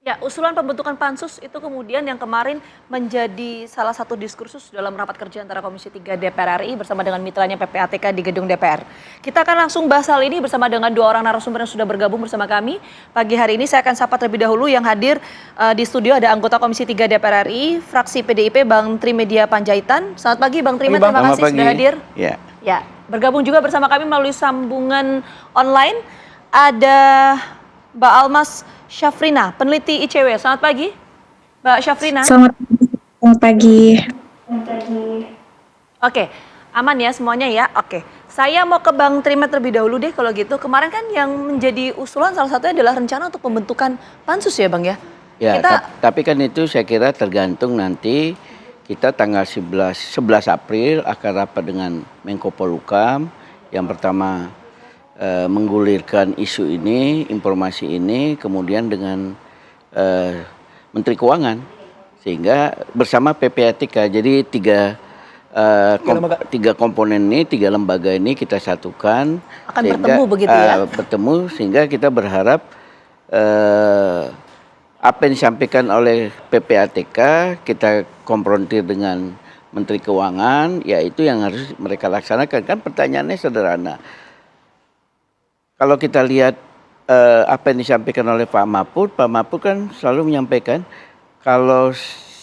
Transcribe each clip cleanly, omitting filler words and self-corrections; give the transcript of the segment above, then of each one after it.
Ya, usulan pembentukan pansus itu kemudian yang kemarin menjadi salah satu diskursus dalam rapat kerja antara Komisi 3 DPR RI bersama dengan mitranya PPATK di gedung DPR. Kita akan langsung bahas hal ini bersama dengan dua orang narasumber yang sudah bergabung bersama kami. Pagi hari ini saya akan sapa terlebih dahulu yang hadir di studio ada anggota Komisi 3 DPR RI, fraksi PDIP Bang Trimedia Panjaitan. Selamat pagi Bang Trimedia, terima Selamat kasih pagi. sudah hadir. Ya. Ya, bergabung juga bersama kami melalui sambungan online ada Mbak Almas Syafrina, peneliti ICW. Selamat pagi, Mbak Syafrina. Selamat pagi. Oke, aman ya semuanya ya. Oke, saya mau ke Bang Trimet terlebih dahulu deh kalau gitu. Kemarin kan yang menjadi usulan salah satunya adalah rencana untuk pembentukan pansus ya Bang ya? Ya, Kita tapi kan itu saya kira tergantung nanti kita tanggal 11 April akan rapat dengan Menko Polhukam. Yang pertama menggulirkan isu ini, informasi ini, kemudian dengan Menteri Keuangan, sehingga bersama PPATK. Jadi tiga komponen ini, tiga lembaga ini kita satukan. akan bertemu begitu ya? Bertemu sehingga kita berharap apa yang disampaikan oleh PPATK kita konfrontir dengan Menteri Keuangan, yaitu yang harus mereka laksanakan. Kan pertanyaannya sederhana. Kalau kita lihat apa yang disampaikan oleh Pak Mahfud kan selalu menyampaikan kalau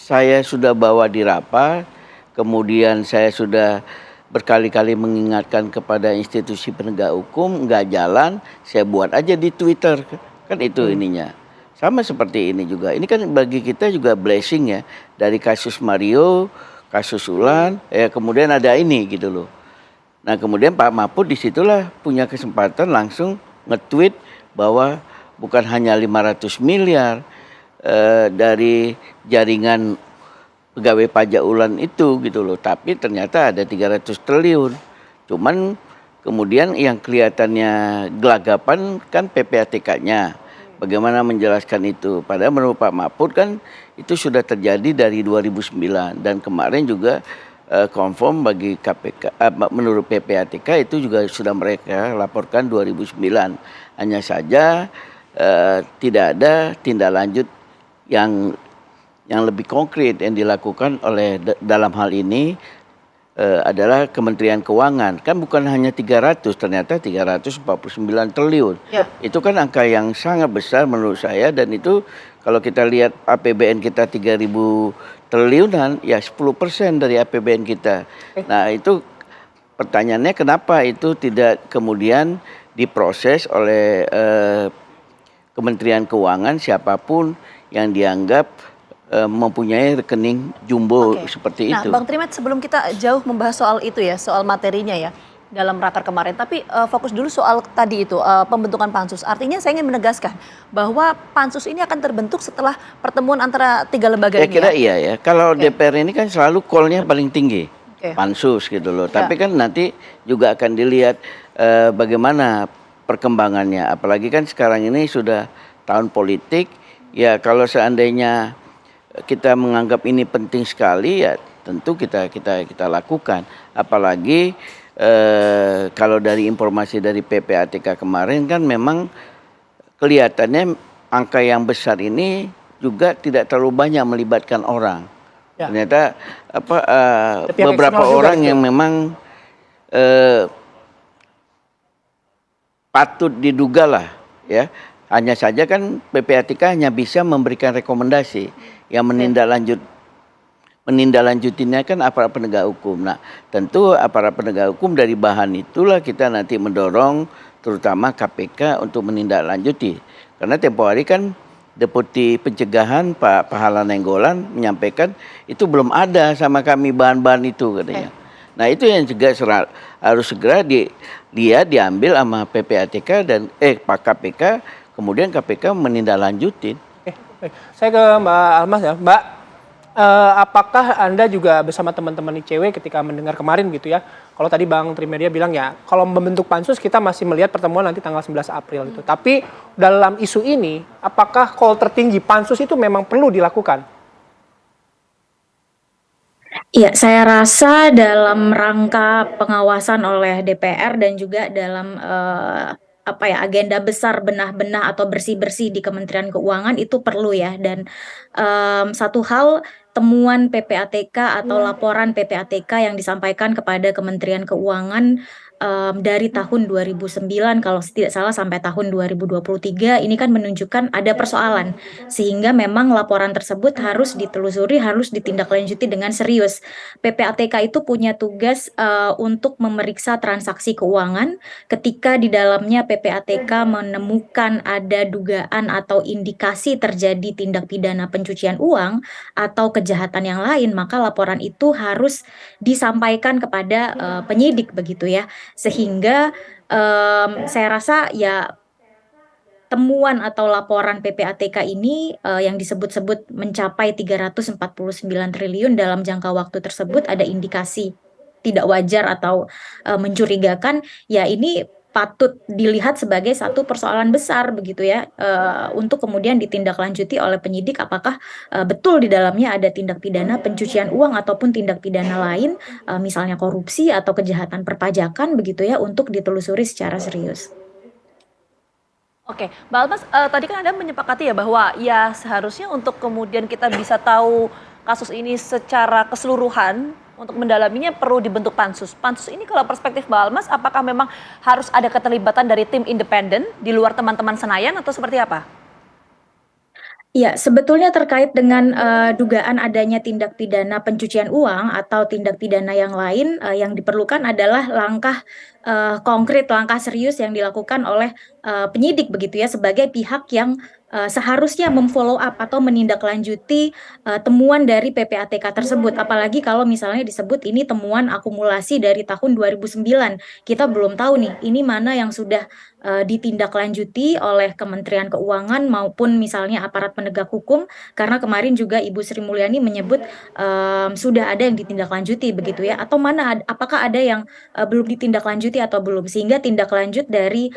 saya sudah bawa di rapat, kemudian saya sudah berkali-kali mengingatkan kepada institusi penegak hukum, nggak jalan, saya buat aja di Twitter. Kan itu ininya. Sama seperti ini juga. Ini kan bagi kita juga blessing ya. Dari kasus Mario, kasus Ulan, kemudian ada ini gitu loh. Nah kemudian Pak Mahfud disitulah punya kesempatan langsung nge-tweet bahwa bukan hanya 500 miliar dari jaringan pegawai pajak Ulan itu gitu loh. Tapi ternyata ada 300 triliun. Cuman kemudian yang kelihatannya gelagapan kan PPATK-nya. Bagaimana menjelaskan itu? Padahal menurut Pak Mahfud kan itu sudah terjadi dari 2009. Dan kemarin juga confirm bagi KPK, menurut PPATK itu juga sudah mereka laporkan 2009. Hanya saja tidak ada tindak lanjut yang lebih konkret yang dilakukan oleh dalam hal ini adalah Kementerian Keuangan. Kan bukan hanya 300, ternyata 349 triliun. Ya. Itu kan angka yang sangat besar menurut saya, dan itu kalau kita lihat APBN kita 3.000 triliunan, ya 10% dari APBN kita. Nah itu pertanyaannya kenapa itu tidak kemudian diproses oleh Kementerian Keuangan siapapun yang dianggap mempunyai rekening jumbo seperti itu. Nah Bang Trimet, sebelum kita jauh membahas soal itu ya, soal materinya ya dalam raker kemarin, tapi fokus dulu soal tadi itu pembentukan pansus. Artinya saya ingin menegaskan bahwa pansus ini akan terbentuk setelah pertemuan antara tiga lembaga ini. Kira iya ya. Kalau DPR ini kan selalu call-nya paling tinggi, pansus gitu loh. Tapi kan nanti juga akan dilihat bagaimana perkembangannya. Apalagi kan sekarang ini sudah tahun politik. Ya kalau seandainya kita menganggap ini penting sekali, ya tentu kita lakukan. Apalagi kalau dari informasi dari PPATK kemarin kan memang kelihatannya angka yang besar ini juga tidak terlalu banyak melibatkan orang. Ya. Ternyata beberapa orang yang memang patut diduga lah ya. Hanya saja kan PPATK hanya bisa memberikan rekomendasi, yang menindaklanjutinya kan aparat penegak hukum. Nah tentu aparat penegak hukum dari bahan itulah kita nanti mendorong terutama KPK untuk menindaklanjuti. Karena tempo hari kan Deputi Pencegahan Pak Pahala Nenggolan menyampaikan itu belum ada sama kami bahan-bahan itu katanya. Nah itu yang juga harus segera diambil sama PPATK dan Pak KPK, kemudian KPK menindaklanjutin. Baik. Saya ke Mbak Almas ya, Mbak. Apakah Anda juga bersama teman-teman ICW ketika mendengar kemarin gitu ya? Kalau tadi Bang Trimedia bilang ya, kalau membentuk pansus kita masih melihat pertemuan nanti tanggal 11 April itu. Tapi dalam isu ini, apakah call tertinggi pansus itu memang perlu dilakukan? Iya, saya rasa dalam rangka pengawasan oleh DPR dan juga dalam agenda besar benah-benah atau bersih-bersih di Kementerian Keuangan itu perlu ya. Dan satu hal, temuan PPATK atau laporan PPATK yang disampaikan kepada Kementerian Keuangan dari tahun 2009 kalau tidak salah sampai tahun 2023 ini kan menunjukkan ada persoalan, sehingga memang laporan tersebut harus ditelusuri, harus ditindaklanjuti dengan serius. PPATK itu punya tugas untuk memeriksa transaksi keuangan. Ketika di dalamnya PPATK menemukan ada dugaan atau indikasi terjadi tindak pidana pencucian uang atau kejahatan yang lain, maka laporan itu harus disampaikan kepada penyidik begitu ya. Sehingga saya rasa ya temuan atau laporan PPATK ini yang disebut-sebut mencapai 349 triliun dalam jangka waktu tersebut ada indikasi tidak wajar atau mencurigakan, ya ini patut dilihat sebagai satu persoalan besar begitu ya, untuk kemudian ditindaklanjuti oleh penyidik apakah betul di dalamnya ada tindak pidana pencucian uang ataupun tindak pidana lain, misalnya korupsi atau kejahatan perpajakan begitu ya, untuk ditelusuri secara serius. Oke, Mbak Almas, tadi kan Anda menyepakati ya bahwa ya seharusnya untuk kemudian kita bisa tahu kasus ini secara keseluruhan, untuk mendalaminya perlu dibentuk pansus. Pansus ini kalau perspektif Mbak Almas, apakah memang harus ada keterlibatan dari tim independen di luar teman-teman Senayan atau seperti apa? Ya, sebetulnya terkait dengan dugaan adanya tindak pidana pencucian uang atau tindak pidana yang lain, yang diperlukan adalah langkah konkret, langkah serius yang dilakukan oleh penyidik begitu ya, sebagai pihak yang seharusnya memfollow up atau menindaklanjuti temuan dari PPATK tersebut. Apalagi kalau misalnya disebut ini temuan akumulasi dari tahun 2009. Kita belum tahu nih, ini mana yang sudah ditindaklanjuti oleh Kementerian Keuangan maupun misalnya aparat penegak hukum, karena kemarin juga Ibu Sri Mulyani menyebut sudah ada yang ditindaklanjuti begitu ya, atau apakah ada yang belum ditindaklanjuti atau belum, sehingga tindak lanjut dari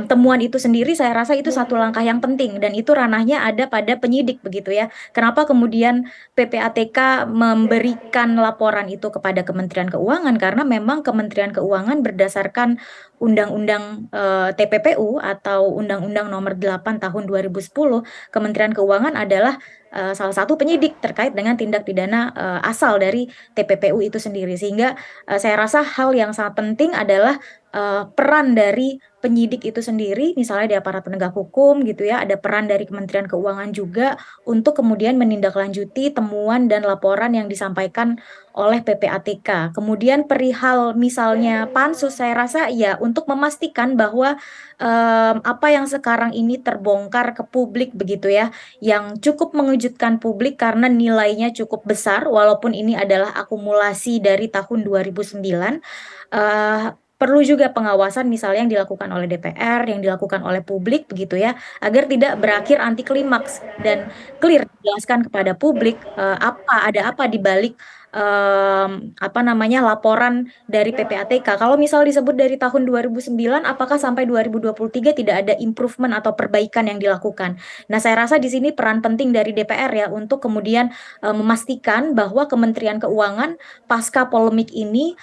temuan itu sendiri saya rasa itu satu langkah yang penting dan itu ranahnya ada pada penyidik begitu ya. Kenapa kemudian PPATK memberikan laporan itu kepada Kementerian Keuangan? Karena memang Kementerian Keuangan berdasarkan Undang-Undang TPPU atau Undang-Undang Nomor 8 Tahun 2010, Kementerian Keuangan adalah salah satu penyidik terkait dengan tindak pidana asal dari TPPU itu sendiri. Sehingga saya rasa hal yang sangat penting adalah peran dari penyidik itu sendiri, misalnya di aparat penegak hukum gitu ya, ada peran dari Kementerian Keuangan juga untuk kemudian menindaklanjuti temuan dan laporan yang disampaikan oleh PPATK. Kemudian perihal misalnya pansus, saya rasa ya untuk memastikan bahwa apa yang sekarang ini terbongkar ke publik begitu ya, yang cukup mengejutkan publik karena nilainya cukup besar, walaupun ini adalah akumulasi dari tahun 2009, perlu juga pengawasan misalnya yang dilakukan oleh DPR, yang dilakukan oleh publik begitu ya, agar tidak berakhir anti klimaks dan clear dijelaskan kepada publik ada apa di balik laporan dari PPATK. Kalau misal disebut dari tahun 2009, apakah sampai 2023 tidak ada improvement atau perbaikan yang dilakukan? Nah, saya rasa di sini peran penting dari DPR ya untuk kemudian memastikan bahwa Kementerian Keuangan pasca polemik ini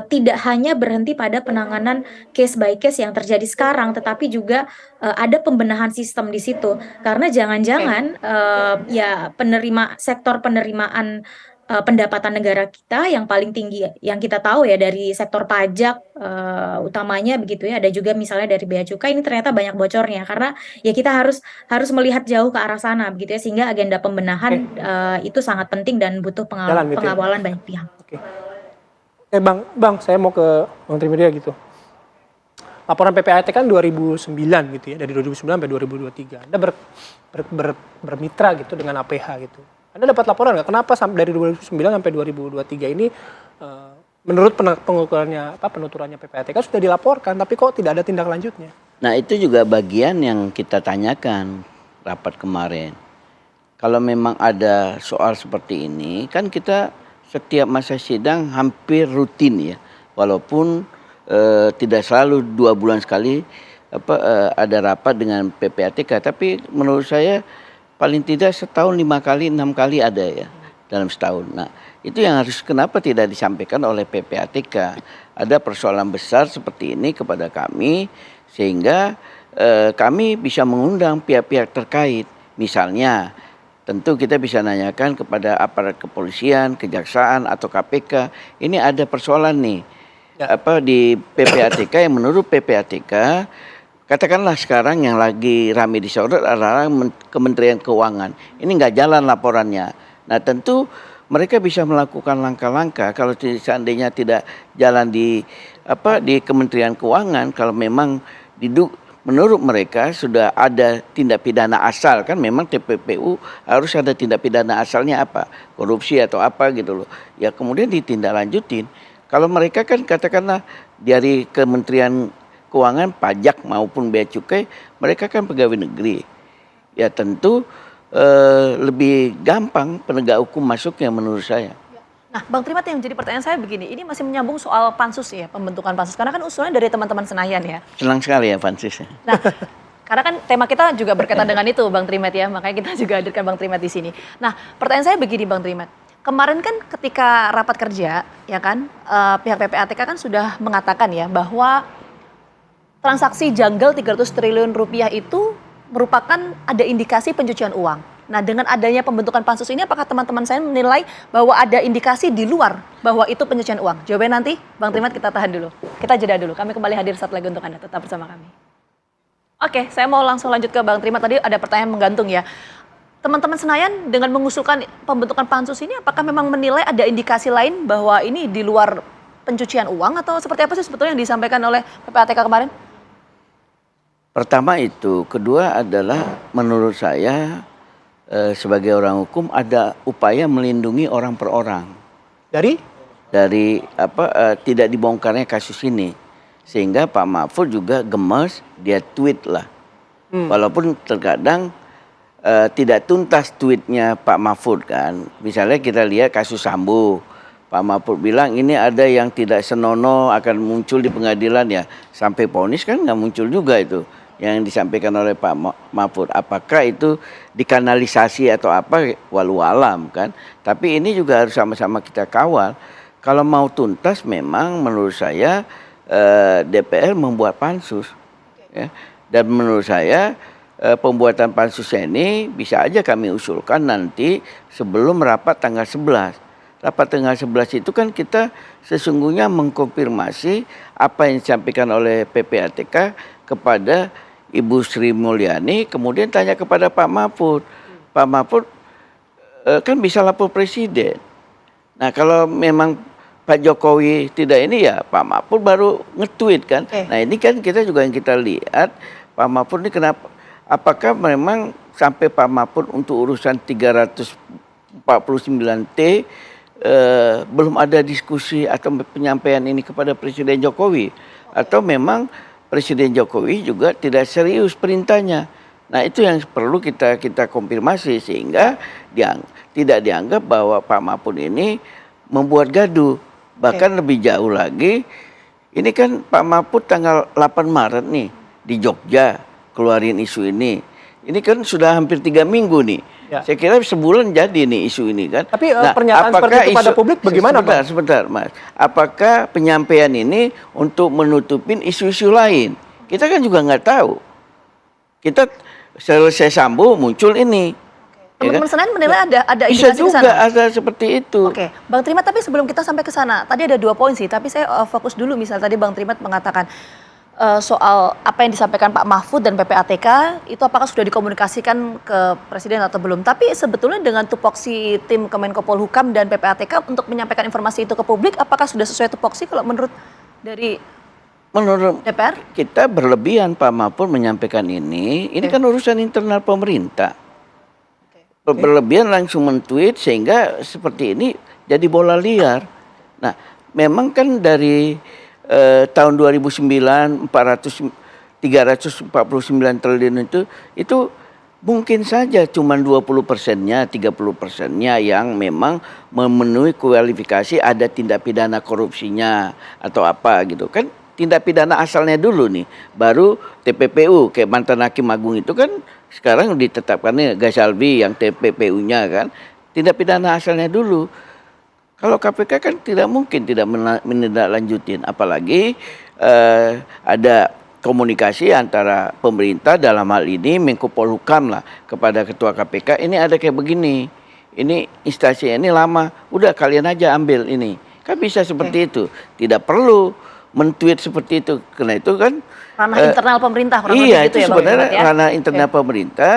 tidak hanya berhenti pada penanganan case by case yang terjadi sekarang, tetapi juga ada pembenahan sistem di situ. Karena jangan-jangan ya sektor penerimaan pendapatan negara kita yang paling tinggi yang kita tahu ya dari sektor pajak utamanya begitu ya, ada juga misalnya dari bea cukai, ini ternyata banyak bocornya karena ya kita harus melihat jauh ke arah sana begitu ya, sehingga agenda pembenahan itu sangat penting dan butuh pengawalan banyak pihak. Oke. Bang, saya mau ke Bang Trimedia gitu. Laporan PPATK kan 2009 gitu ya, dari 2009 sampai 2023. Anda bermitra gitu dengan APH gitu. Anda dapat laporan nggak? Kenapa dari 2009 sampai 2023 ini menurut penuturannya PPATK sudah dilaporkan, tapi kok tidak ada tindak lanjutnya? Nah, itu juga bagian yang kita tanyakan rapat kemarin. Kalau memang ada soal seperti ini, kan kita setiap masa sidang hampir rutin ya, walaupun tidak selalu 2 bulan sekali ada rapat dengan PPATK, tapi menurut saya paling tidak setahun 5 kali 6 kali ada ya dalam setahun. Nah, itu yang harus kenapa tidak disampaikan oleh PPATK. Ada persoalan besar seperti ini kepada kami, Sehingga kami bisa mengundang pihak-pihak terkait. Misalnya, tentu kita bisa nanyakan kepada aparat kepolisian, kejaksaan atau KPK. Ini ada persoalan nih di PPATK yang menurut PPATK, katakanlah sekarang yang lagi ramai disorot adalah Kementerian Keuangan. Ini nggak jalan laporannya. Nah tentu mereka bisa melakukan langkah-langkah kalau seandainya tidak jalan di Kementerian Keuangan, kalau memang menurut mereka sudah ada tindak pidana asal, kan memang TPPU harus ada tindak pidana asalnya apa, korupsi atau apa gitu loh. Ya kemudian ditindaklanjutin. Kalau mereka kan katakanlah dari Kementerian Keuangan, pajak maupun bea cukai, mereka kan pegawai negeri. Ya tentu lebih gampang penegak hukum masuknya menurut saya. Nah, Bang Trimat, yang jadi pertanyaan saya begini, ini masih menyambung soal pansus ya, pembentukan pansus. Karena kan usulannya dari teman-teman Senayan ya. Senang sekali ya pansus. Nah, karena kan tema kita juga berkaitan dengan itu, Bang Trimat ya, makanya kita juga hadirkan Bang Trimat di sini. Nah, pertanyaan saya begini, Bang Trimat. Kemarin kan ketika rapat kerja, ya kan, pihak PPATK kan sudah mengatakan ya bahwa transaksi janggal 300 triliun rupiah itu merupakan ada indikasi pencucian uang. Nah, dengan adanya pembentukan pansus ini, apakah teman-teman saya menilai bahwa ada indikasi di luar bahwa itu pencucian uang? Jawabannya nanti, Bang Trimat, kita tahan dulu. Kita jeda dulu, kami kembali hadir saat lagi untuk Anda, tetap bersama kami. Oke, saya mau langsung lanjut ke Bang Trimat. Tadi ada pertanyaan menggantung ya. Teman-teman Senayan dengan mengusulkan pembentukan pansus ini, apakah memang menilai ada indikasi lain bahwa ini di luar pencucian uang, atau seperti apa sih sebetulnya yang disampaikan oleh PPATK kemarin? Pertama itu, kedua adalah menurut saya sebagai orang hukum ada upaya melindungi orang per orang dari tidak dibongkarnya kasus ini, sehingga Pak Mahfud juga gemes, dia tweet lah, walaupun terkadang tidak tuntas tweetnya Pak Mahfud kan. Misalnya kita lihat kasus Sambo, Pak Mahfud bilang ini ada yang tidak senonoh akan muncul di pengadilan, ya sampai vonis kan nggak muncul juga itu yang disampaikan oleh Pak Mahfud. Apakah itu dikanalisasi atau apa, walau alam kan. Tapi ini juga harus sama-sama kita kawal. Kalau mau tuntas memang menurut saya DPR membuat pansus. Ya. Dan menurut saya pembuatan pansusnya ini bisa aja kami usulkan nanti sebelum rapat tanggal 11. Rapat tanggal 11 itu kan kita sesungguhnya mengkonfirmasi apa yang disampaikan oleh PPATK kepada Ibu Sri Mulyani, kemudian tanya kepada Pak Mahfud. Pak Mahfud kan bisa lapor presiden. Nah kalau memang Pak Jokowi tidak ini, ya Pak Mahfud baru nge-tweet kan. Nah ini kan kita juga yang kita lihat, Pak Mahfud ini kenapa, apakah memang sampai Pak Mahfud untuk urusan 349T belum ada diskusi atau penyampaian ini kepada Presiden Jokowi, atau memang Presiden Jokowi juga tidak serius perintahnya. Nah itu yang perlu kita konfirmasi, sehingga tidak dianggap bahwa Pak Mahfud ini membuat gaduh. Bahkan lebih jauh lagi, ini kan Pak Mahfud tanggal 8 Maret nih di Jogja keluarin isu ini. Ini kan sudah hampir 3 minggu nih. Ya. Saya kira sebulan jadi nih isu ini kan. Tapi pernyataan seperti itu pada publik bagaimana Pak? Sebentar Mas. Apakah penyampaian ini untuk menutupin isu-isu lain? Kita kan juga nggak tahu. Kita selesai Sambo muncul ini. Teman-teman Senayan menilai ada bisa indikasi juga ada seperti itu. Oke, Bang Trimat, tapi sebelum kita sampai ke sana, tadi ada 2 poin sih, tapi saya fokus dulu. Misal tadi Bang Trimat mengatakan soal apa yang disampaikan Pak Mahfud dan PPATK itu apakah sudah dikomunikasikan ke Presiden atau belum. Tapi sebetulnya dengan tupoksi tim Kemenko Polhukam dan PPATK untuk menyampaikan informasi itu ke publik, apakah sudah sesuai tupoksi kalau menurut DPR? Kita berlebihan Pak Mahfud menyampaikan ini kan urusan internal pemerintah. Berlebihan langsung men-tweet sehingga seperti ini jadi bola liar. Nah memang kan dari tahun 2009 349 triliun itu mungkin saja cuma 20%-nya, 30%-nya yang memang memenuhi kualifikasi ada tindak pidana korupsinya atau apa gitu kan. Tindak pidana asalnya dulu nih, baru TPPU, kayak mantan Hakim Agung itu kan sekarang ditetapkannya Gazalbi yang TPPU-nya kan. Tindak pidana asalnya dulu. Kalau KPK kan tidak mungkin tidak menindaklanjutin, apalagi ada komunikasi antara pemerintah dalam hal ini Menko Polhukam lah kepada Ketua KPK, ini ada kayak begini, ini instansi ini lama, udah kalian aja ambil ini, kan bisa seperti itu, tidak perlu men-tweet seperti itu, karena itu kan Ranah internal pemerintah kurang iya, lebih gitu itu ya Bang sebenarnya Trimet ya. ranah internal pemerintah,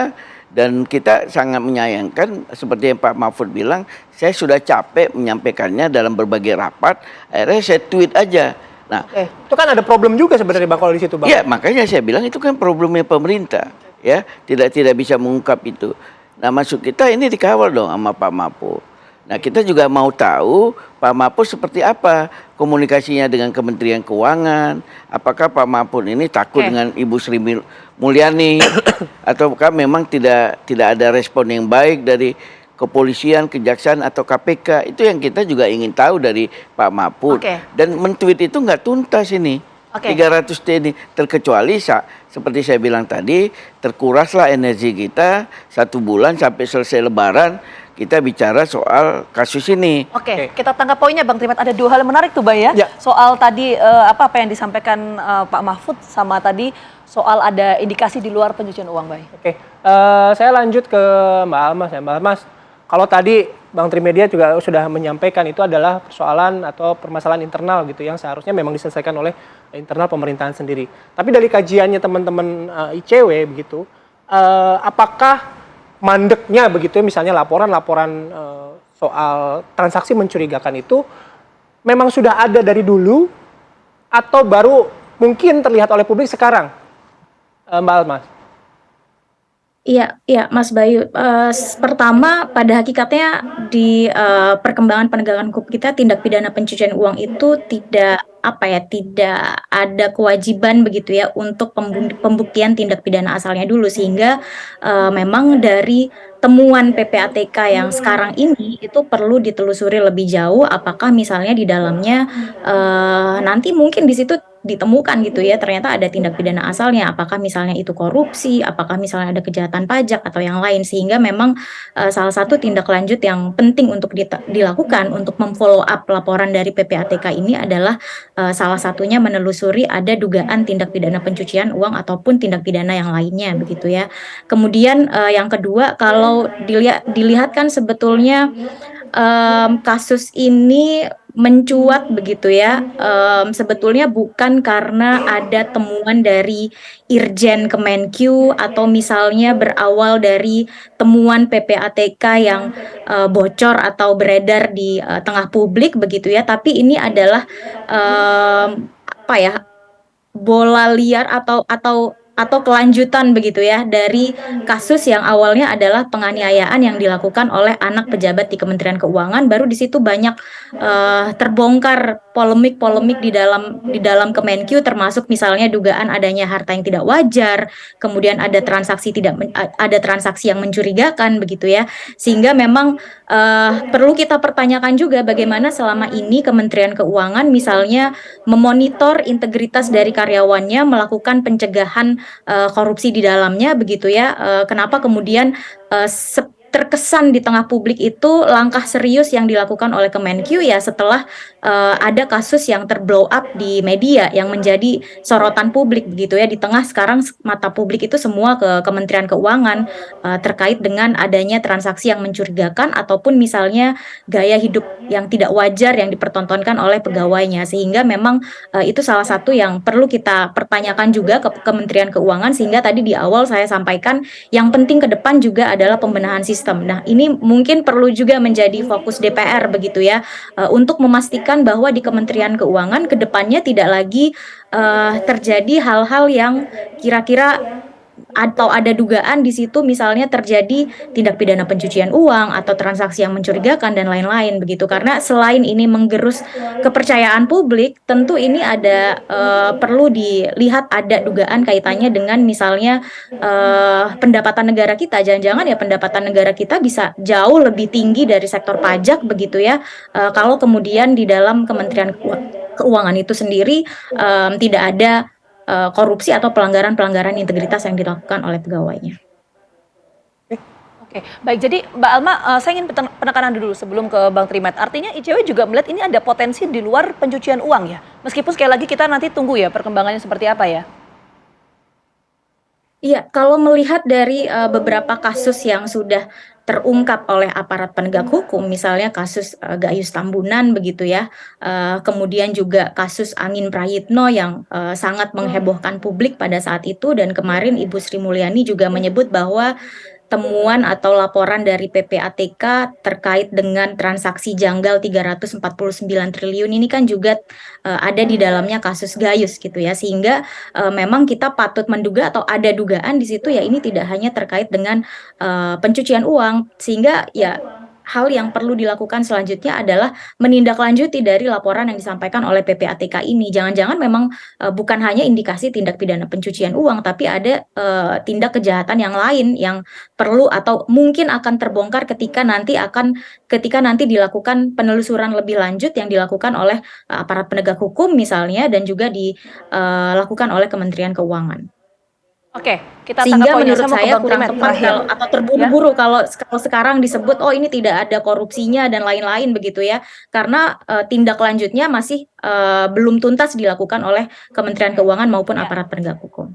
dan kita sangat menyayangkan seperti yang Pak Mahfud bilang, saya sudah capek menyampaikannya dalam berbagai rapat, akhirnya saya tweet aja. Nah, Itu kan ada problem juga sebenarnya Bang kalau di situ Bang. ya makanya saya bilang itu kan problemnya pemerintah, ya tidak bisa mengungkap itu. Nah, maksud kita ini dikawal dong sama Pak Mahfud. Nah, kita juga mau tahu Pak Mahfud seperti apa komunikasinya dengan Kementerian Keuangan. Apakah Pak Mahfud ini takut dengan Ibu Sri Mulyani ataukah memang tidak ada respon yang baik dari kepolisian, kejaksaan atau KPK? Itu yang kita juga ingin tahu dari Pak Mahfud. Dan men-tweet itu nggak tuntas ini. 300T ini terkecuali seperti saya bilang tadi, terkuraslah energi kita 1 bulan sampai selesai Lebaran kita bicara soal kasus ini. Kita tangkap poinnya Bang Trimet. Ada 2 hal yang menarik tuh Bang ya. Soal tadi apa yang disampaikan Pak Mahfud, sama tadi soal ada indikasi di luar pencucian uang Bang. Saya lanjut ke Mbak Almas ya. Mbak Almas, kalau tadi Bang Trimedia juga sudah menyampaikan itu adalah persoalan atau permasalahan internal gitu yang seharusnya memang diselesaikan oleh internal pemerintahan sendiri. Tapi dari kajiannya teman-teman ICW begitu, apakah mandeknya begitu ya, misalnya laporan-laporan soal transaksi mencurigakan itu memang sudah ada dari dulu atau baru mungkin terlihat oleh publik sekarang, Mbak Almas? Iya, Mas Bayu. Pertama, pada hakikatnya di perkembangan penegakan hukum kita, tindak pidana pencucian uang itu tidak ada kewajiban begitu ya untuk pembuktian tindak pidana asalnya dulu, sehingga memang dari temuan PPATK yang sekarang ini itu perlu ditelusuri lebih jauh, apakah misalnya di dalamnya nanti mungkin di situ ditemukan gitu ya, ternyata ada tindak pidana asalnya, apakah misalnya itu korupsi, apakah misalnya ada kejahatan pajak atau yang lain, sehingga memang salah satu tindak lanjut yang penting untuk dilakukan untuk memfollow up laporan dari PPATK ini adalah salah satunya menelusuri ada dugaan tindak pidana pencucian uang ataupun tindak pidana yang lainnya begitu ya. Kemudian yang kedua, kalau dilihat kan sebetulnya kasus ini mencuat begitu ya, sebetulnya bukan karena ada temuan dari Irjen Kemenkyu atau misalnya berawal dari temuan PPATK yang bocor atau beredar di tengah publik begitu ya, tapi ini adalah bola liar atau kelanjutan begitu ya dari kasus yang awalnya adalah penganiayaan yang dilakukan oleh anak pejabat di Kementerian Keuangan. Baru di situ banyak terbongkar polemik di dalam Kemenkyu, termasuk misalnya dugaan adanya harta yang tidak wajar, kemudian ada transaksi yang mencurigakan begitu ya, sehingga memang perlu kita pertanyakan juga bagaimana selama ini Kementerian Keuangan misalnya memonitor integritas dari karyawannya, melakukan pencegahan korupsi di dalamnya begitu ya. Kenapa kemudian terkesan di tengah publik itu langkah serius yang dilakukan oleh Kemenkyu ya setelah ada kasus yang terblow up di media yang menjadi sorotan publik begitu ya, di tengah sekarang mata publik itu semua ke Kementerian Keuangan terkait dengan adanya transaksi yang mencurigakan ataupun misalnya gaya hidup yang tidak wajar yang dipertontonkan oleh pegawainya, sehingga memang itu salah satu yang perlu kita pertanyakan juga ke Kementerian Keuangan, sehingga tadi di awal saya sampaikan yang penting ke depan juga adalah pembenahan sistem. Nah, ini mungkin perlu juga menjadi fokus DPR begitu ya, untuk memastikan bahwa di Kementerian Keuangan ke depannya tidak lagi terjadi hal-hal yang kira-kira atau ada dugaan di situ misalnya terjadi tindak pidana pencucian uang atau transaksi yang mencurigakan dan lain-lain begitu. Karena selain ini menggerus kepercayaan publik, tentu ini ada perlu dilihat ada dugaan kaitannya dengan misalnya pendapatan negara kita. Jangan-jangan ya pendapatan negara kita bisa jauh lebih tinggi dari sektor pajak begitu ya, kalau kemudian di dalam Kementerian Keuangan itu sendiri tidak ada korupsi atau pelanggaran-pelanggaran integritas yang dilakukan oleh pegawainya. Oke, baik. Jadi Mbak Alma, saya ingin penekanan dulu sebelum ke Bang Trimet. Artinya ICW juga melihat ini ada potensi di luar pencucian uang ya? Meskipun sekali lagi kita nanti tunggu ya perkembangannya seperti apa ya? Iya, kalau melihat dari beberapa kasus yang sudah terungkap oleh aparat penegak hukum, misalnya kasus Gayus Tambunan begitu ya, kemudian juga kasus Angin Prayitno yang sangat menghebohkan publik pada saat itu, dan kemarin Ibu Sri Mulyani juga menyebut bahwa temuan atau laporan dari PPATK terkait dengan transaksi janggal 349 triliun ini kan juga ada di dalamnya kasus Gayus gitu ya, sehingga memang kita patut menduga atau ada dugaan di situ ya, ini tidak hanya terkait dengan pencucian uang, sehingga ya hal yang perlu dilakukan selanjutnya adalah menindaklanjuti dari laporan yang disampaikan oleh PPATK ini. Jangan-jangan memang bukan hanya indikasi tindak pidana pencucian uang, tapi ada tindak kejahatan yang lain yang perlu atau mungkin akan terbongkar ketika nanti dilakukan penelusuran lebih lanjut yang dilakukan oleh aparat penegak hukum misalnya, dan juga dilakukan oleh Kementerian Keuangan. Oke, kita tangkap Sehingga poinnya. menurut Saya mau ke saya Bang kurang Trimet tepat terakhir. atau terburu-buru kalau sekarang disebut oh ini tidak ada korupsinya dan lain-lain begitu ya. Karena tindak lanjutnya masih belum tuntas dilakukan oleh Kementerian Keuangan maupun Ya. aparat penegak hukum.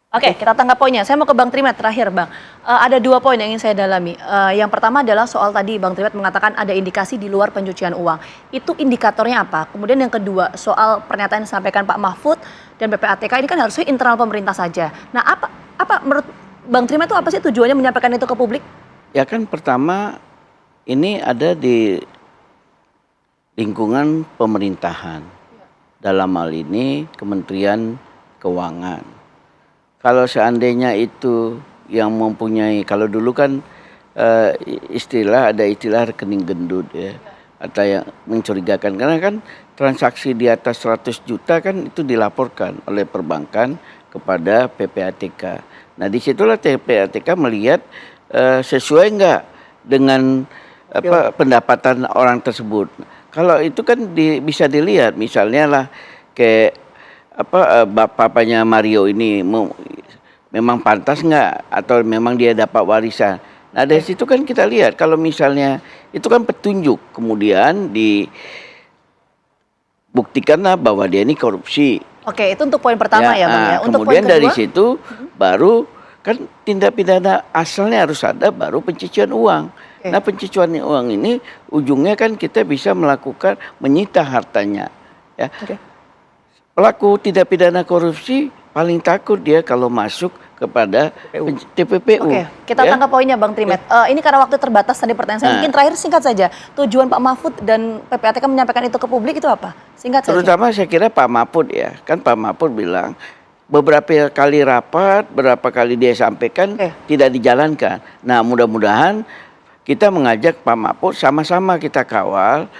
Oke, kita tangkap poinnya. Saya mau ke Bang Trimet terakhir, Bang. Ada 2 poin yang ingin saya dalami. Yang pertama adalah soal tadi Bang Trimet mengatakan ada indikasi di luar pencucian uang. Itu indikatornya apa? Kemudian yang kedua, soal pernyataan yang disampaikan Pak Mahfud dan PPATK ini kan harusnya internal pemerintah saja. Nah, apa menurut Bang Trimet itu apa sih tujuannya menyampaikan itu ke publik? Ya kan pertama ini ada di lingkungan pemerintahan. Dalam hal ini Kementerian Keuangan. Kalau seandainya itu yang mempunyai, kalau dulu kan ada istilah rekening gendut ya, atau yang mencurigakan, karena kan transaksi di atas 100 juta kan itu dilaporkan oleh perbankan kepada PPATK. Nah disitulah PPATK melihat sesuai enggak dengan pendapatan orang tersebut. Kalau itu kan bisa dilihat, misalnya lah kayak bapaknya Mario ini memang pantas nggak atau memang dia dapat warisan. Nah dari situ kan kita lihat kalau misalnya itu kan petunjuk, kemudian dibuktikanlah bahwa dia ini korupsi. Oke, itu untuk poin pertama ya, Bang ya. Untuk poin Kemudian kedua, dari situ baru kan tindak pidana asalnya harus ada, baru pencucian uang. Oke. Nah pencucian uang ini ujungnya kan kita bisa melakukan menyita hartanya. Ya. Oke. Pelaku tindak pidana korupsi paling takut dia kalau masuk kepada TPPU. Oke, kita ya. tangkap poinnya Bang Trimet. Ini karena waktu terbatas tadi pertanyaan saya, mungkin terakhir singkat saja. Tujuan Pak Mahfud dan PPATK menyampaikan itu ke publik itu apa? Singkat saja. Terutama saya kira Pak Mahfud ya. Kan Pak Mahfud bilang beberapa kali rapat, berapa kali dia sampaikan tidak dijalankan. Nah mudah-mudahan kita mengajak Pak Mahfud sama-sama kita kawal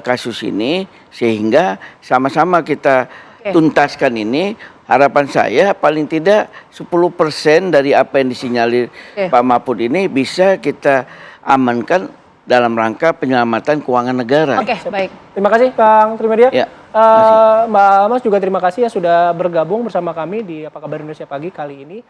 kasus ini sehingga sama-sama kita tuntaskan ini. Harapan saya paling tidak 10% dari apa yang disinyalir Pak Mahfud ini bisa kita amankan dalam rangka penyelamatan keuangan negara. Oke, baik. Terima kasih Bang Trimedia. Ya, Mbak Almas juga terima kasih ya sudah bergabung bersama kami di Apa Kabar Indonesia Pagi kali ini.